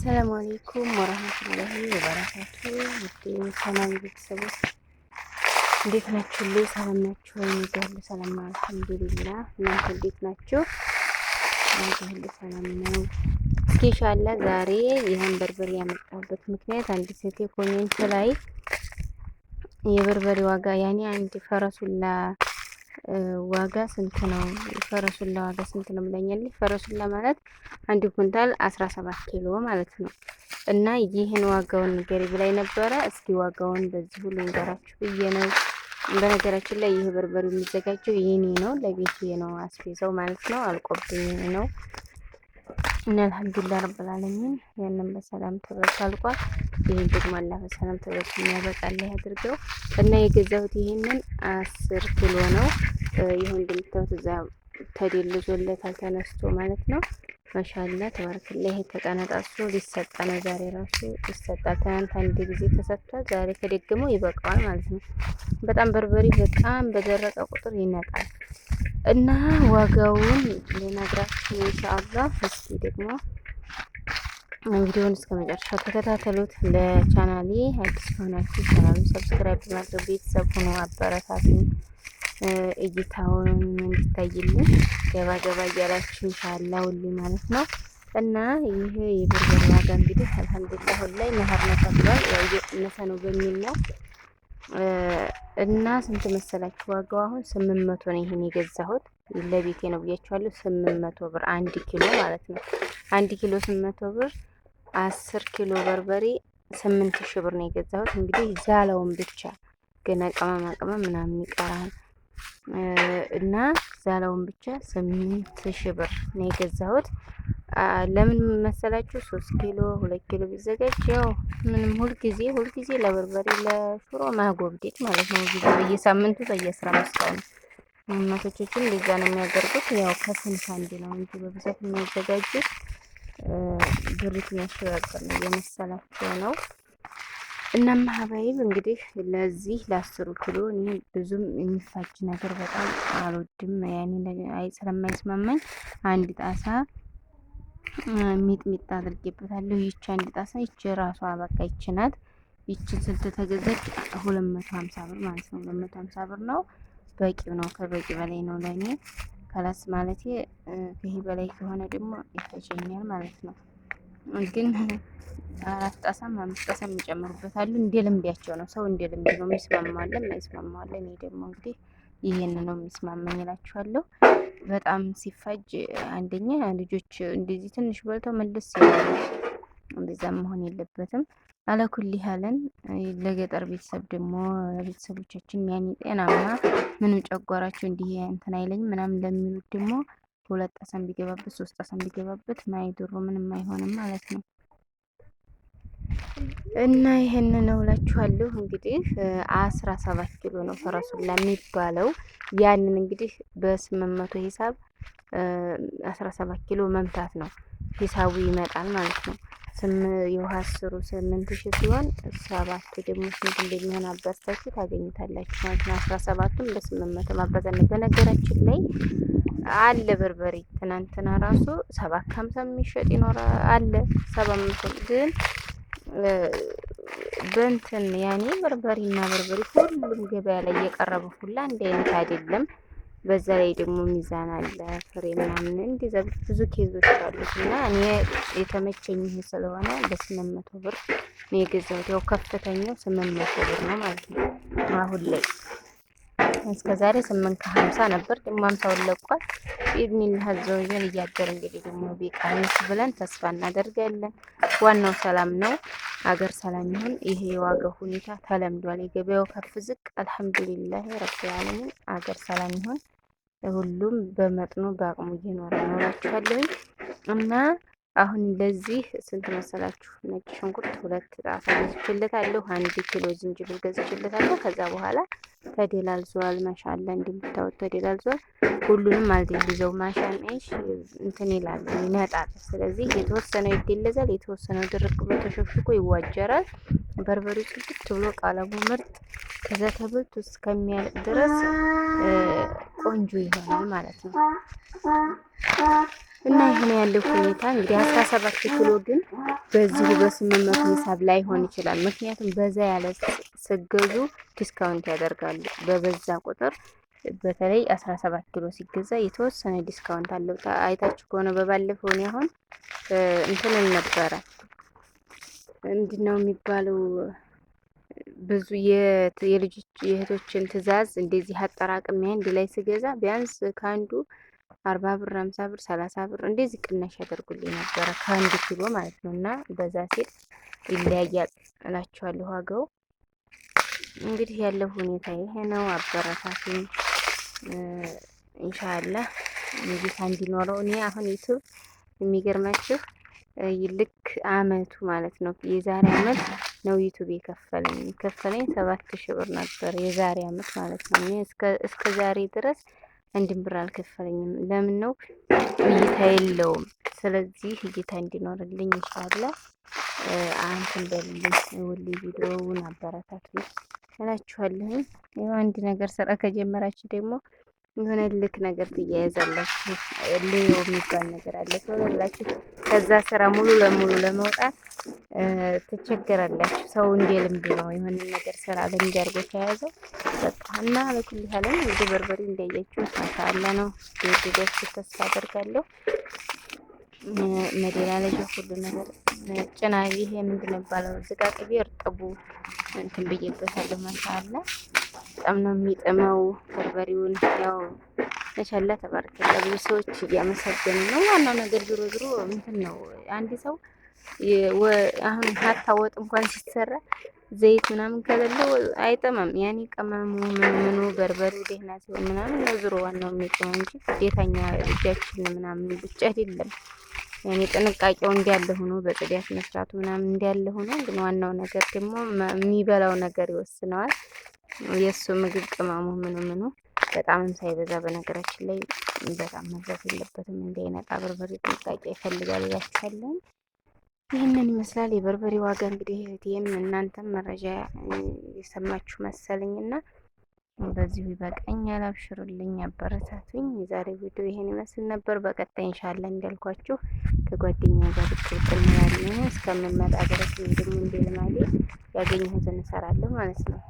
አሰላሙ አሌይኩም ወረህመቱላሂ ወበረካቱ። ውድ ሰላም ቤተሰቦች እንዴት ናችሁ? ሰላም ናችሁ ወይ? ሁሉ ሰላም ነው አልሐምዱሊላህ። እናንተ እንዴት ናችሁ? ሁሉ ሰላም ነው። እስኪ ኢንሻአላህ ዛሬ ይህን በርበሬ ያመጣሁበት ምክንያት አንድ ሴት ኮሜንት ላይ የበርበሬ ዋጋ ያኔ አንድ ፈረሱላ ዋጋ ስንት ነው? ፈረሱላ ዋጋ ስንት ነው ብለኛለች። ፈረሱላ ማለት አንድ ኩንታል 17 ኪሎ ማለት ነው። እና ይህን ዋጋውን ንገሪ ብላይ ነበረ። እስኪ ዋጋውን በዚሁ ልንገራችሁ ብዬ ነው። በነገራችን ላይ ይህ በርበሬ የሚዘጋጀው የኔ ነው፣ ለቤቴ ነው አስቤዛው ማለት ነው። አልቆብኝ ነው እና አልሐምዱሊላህ ረብል ዓለሚን ያንን በሰላም ተበልቶ አልቋል። ይሄን ደግሞ አላህ በሰላም ተበልቶ የሚያበቃልህ ያድርገው እና የገዛሁት ይሄንን 10 ኪሎ ነው። ይሁን እንደምታዩት እዛ ተደልዞለታል ተነስቶ ማለት ነው። ማሻአላህ ተባረከላህ። ይሄ ተቀነጣሶ ሊሰጣ ነው ዛሬ ራሱ ይሰጣል። ትናንት አንድ ጊዜ ተሰጥቷል። ዛሬ ከደገመው ይበቃዋል ማለት ነው። በጣም በርበሬ በጣም በደረቀ ቁጥር ይነጣል እና ዋጋውን ልነግራችሁ ኢንሻአላህ። እስኪ ደግሞ ቪዲዮውን እስከ መጨረሻው ተከታተሉት። ለቻናሌ አዲስ ከሆናችሁ ቻናሉን ሰብስክራይብ በማድረግ ቤተሰብ ሆኖ አበረታቱኝ። እይታውን እንዲታይልኝ ገባ ገባ እያላችሁ ኢንሻአላህ ሁሉ ማለት ነው። እና ይሄ የበርበሬ ዋጋ እንግዲህ አልሐምዱሊላህ አሁን ላይ መኸር ነው ተብሏል። ያው እየቀነሰ ነው በሚል ነው። እና ስንት መሰላችሁ ዋጋው? አሁን 800 ነው። ይሄን የገዛሁት ለቤቴ ነው ብያችኋለሁ። 800 ብር 1 ኪሎ ማለት ነው። 1 ኪሎ 800 ብር፣ 10 ኪሎ በርበሬ 8000 ብር ነው የገዛሁት። እንግዲህ ዛላውን ብቻ ገና ቅመማ ቅመም ምናምን ይቀራል እና ዛላውን ብቻ 8000 ብር ነው የገዛሁት። ለምን መሰላችሁ? 3 ኪሎ 2 ኪሎ ቢዘጋጅ ያው ምንም ሁልጊዜ ለበርበሬ ለሽሮ ማጎብዴት ማለት ነው። ጊዜ በየሳምንቱ በየ15 ቀኑ እናቶቻችን እንደዛ ነው የሚያደርጉት። ያው ከስንት አንድ ነው እንጂ በብዛት የሚያዘጋጁት ብሪት የሚያሸጋግር ነው የመሰላቸው ነው። እና ሀባይብ እንግዲህ ለዚህ ለ10 ኪሎ እኔ ብዙም የሚፋጅ ነገር በጣም አልወድም። ያኔ ስለማይስማማኝ አንድ ጣሳ ሚጥሚጣ አድርጌበታለሁ። ይቺ አንድ ጣሳ ይቺ ራሷ በቃ ይቺ ናት። ይቺ ስንት ተገዛች? 250 ብር ማለት ነው። 250 ብር ነው። በቂው ነው። ከበቂ በላይ ነው ለኔ። ከላስ ማለቴ ከዚህ በላይ ከሆነ ደግሞ ይፈጀኛል ማለት ነው። ግን 4 ጣሳም 5 ጣሳም ይጨምሩበታል። እንደ ልምዳቸው ነው። ሰው እንደ ልምድ ነው። የሚስማማል የማይስማማል። እኔ ደግሞ እንግዲህ ይሄን ነው የሚስማማኝ እላችኋለሁ። በጣም ሲፋጅ አንደኛ ልጆች እንደዚህ ትንሽ በልተው መልስ ይላሉ። እንደዛ መሆን የለበትም። አለኩል ያለን ለገጠር ቤተሰብ ደግሞ ቤተሰቦቻችን ያኔ ጤናማ ምንም ጨጓራቸው እንዲህ እንትን አይለኝም ምናምን ለሚሉት ደግሞ 2 ጣሳም ቢገባበት 3 ጣሳም ቢገባበት ማይዶሮ ምንም አይሆንም ማለት ነው። እና ይሄን ነው እላችኋለሁ። እንግዲህ 17 ኪሎ ነው ፈረሱላ የሚባለው። ያንን እንግዲህ በ800 ሂሳብ 17 ኪሎ መምታት ነው ሂሳቡ ይመጣል ማለት ነው። የውሃ 10 8000 ሲሆን 7 ደግሞ ስንት እንደሚሆን አባዝታችሁ ታገኙታላችሁ ማለት ነው። 17ቱን በ800 ማባዛት ነው። በነገራችን ላይ አለ በርበሬ ትናንትና ራሱ 750 የሚሸጥ ይኖራል አለ 700 ግን በእንትን ያኔ በርበሬና በርበሬ ሁሉም ገበያ ላይ የቀረበ ሁላ እንደ አይነት አይደለም። በዛ ላይ ደግሞ ሚዛን አለ ፍሬ ምናምን እንደዛ ብዙ ኬዞች አሉት እና እኔ የተመቸኝ ስለሆነ በ800 ብር ነው የገዛሁት። ያው ከፍተኛው 800 ብር ነው ማለት ነው። አሁን ላይ እስከዛሬ 850 ነበር፣ ደግሞ 50 ለቋል። ኢድኒላህ አዘወጀል እያደረ እንግዲህ ደግሞ ቢቀንስ ብለን ተስፋ እናደርጋለን። ዋናው ሰላም ነው። አገር ሰላም ይሁን። ይሄ የዋጋው ሁኔታ ተለምዷል። የገበያው ከፍ ዝቅ አልሐምዱሊላህ ረብል ዓለሚን። አገር ሰላም ይሁን። ሁሉም በመጥኑ በአቅሙ እየኖረ ነው እላችኋለሁ። እና አሁን ለዚህ ስንት መሰላችሁ? ነጭ ሽንኩርት 2 ጣሳ ገዝቼለታለሁ። 1 ኪሎ ዝንጅብል ገዝቼለታለሁ። ከዛ በኋላ ተደላልዟል። ማሻአላ እንደምታዩት ተደላልዟል። ሁሉንም አልደልዘው ማሻን እሺ እንትን ይላል ይነጣል። ስለዚህ የተወሰነው ይደለዛል፣ የተወሰነው ድርቅ ብሎ ተሸክሽኮ ይዋጀራል። በርበሬው ጽድት ብሎ ቀለሙ ምርጥ ከዛ ተብልቶ እስከሚያልቅ ድረስ ቆንጆ ይሆናል ማለት ነው። እና ይሄን ያለው ሁኔታ እንግዲህ 17 ኪሎ ግን በዚሁ በ800 ሂሳብ ላይሆን ይችላል። ምክንያቱም በዛ ያለ ስገዙ ዲስካውንት ያደርጋሉ። በበዛ ቁጥር በተለይ 17 ኪሎ ሲገዛ የተወሰነ ዲስካውንት አለው። አይታችሁ ከሆነ በባለፈው እኔ አሁን እንትን ነበረ ምንድነው የሚባለው ብዙ የልጆች የእህቶችን ትዕዛዝ እንደዚህ አጠራቅሜ አንድ ላይ ስገዛ ቢያንስ ከአንዱ 40 ብር፣ 50 ብር፣ 30 ብር እንደዚህ ቅናሽ ያደርጉልኝ ነበረ ከአንድ ኪሎ ማለት ነው። እና በዛ ሴት ይለያያል እላችኋለሁ ዋጋው። እንግዲህ ያለው ሁኔታ ይሄ ነው። አበረታቱኝ ኢንሻአላህ እይታ እንዲኖረው። እኔ አሁን ዩቱብ የሚገርማችሁ ልክ አመቱ ማለት ነው የዛሬ አመት ነው ዩቱብ የከፈለኝ 7000 ብር ነበር የዛሬ አመት ማለት ነው። እኔ እስከ ዛሬ ድረስ አንድም ብር አልከፈለኝም። ለምን ነው? እይታ የለውም። ስለዚህ እይታ እንዲኖርልኝ ኢንሻአላህ አንተን በልልኝ ውል ቪዲዮውን አበረታቱኝ እላችኋለሁ። ያው አንድ ነገር ስራ ከጀመራችሁ ደግሞ የሆነ ልክ ነገር ትያያዛላችሁ። ሌዮ የሚባል ነገር አለ ስለላችሁ ከዛ ስራ ሙሉ ለሙሉ ለመውጣት ትቸገራላችሁ። ሰው እንደ ልምድ ነው የሆነ ነገር ስራ ልምድ አድርጎ ተያያዘው በቃ እና ለኩል ያለን እንግዲህ በርበሬ እንዳያችሁ ማሻአላ ነው። ደስ ተስፋ አደርጋለሁ። መደላለጃ ሁሉ ነገር ጭና ይሄ ምንድነው የሚባለው ዝቃቅቤ እርጥቡ እንትን ብዬበታለሁ። ማሻአላ በጣም ነው የሚጥመው በርበሬውን። ያው መሻላ ተባረከላ ብዙ ሰዎች እያመሰገኑ ነው። ዋናው ነገር ዞሮ ዞሮ እንትን ነው አንድ ሰው አሁን ሀታ ወጥ እንኳን ሲሰራ ዘይት ምናምን ከሌለው አይጥምም። ያኔ ቅመሙ ምኑ በርበሬው ደህና ሲሆን ምናምን ነው ዞሮ ዋናው የሚጥመው እንጂ ግዴታኛ እጃችን ምናምን ብቻ አይደለም። ያኔ ጥንቃቄው እንዳለ ሆኖ በጽዳት መስራቱ ምናምን እንዳለ ሆኖ ግን ዋናው ነገር ደግሞ የሚበላው ነገር ይወስነዋል። የእሱ ምግብ ቅመሙ ምኑ በጣምም ሳይበዛ በነገራችን ላይ በጣም መብዛት የለበትም። እንዳይነጣ በርበሬ ጥንቃቄ ይፈልጋል እላችኋለሁ። ይህንን ይመስላል የበርበሬ ዋጋ። እንግዲህ እህቴም እናንተም መረጃ የሰማችሁ መሰለኝና በዚሁ ይበቃኛል። አብሽሩልኝ፣ አበረታቱኝ። የዛሬ ቪዲዮ ይሄን ይመስል ነበር። በቀጣይ ኢንሻአላህ እንዳልኳችሁ ከጓደኛዬ ጋር ብቅ እንላለን። እስከምንመጣ ድረስ ደግሞ እንደ ልማዴ ያገኘሁትን እሰራለሁ ማለት ነው።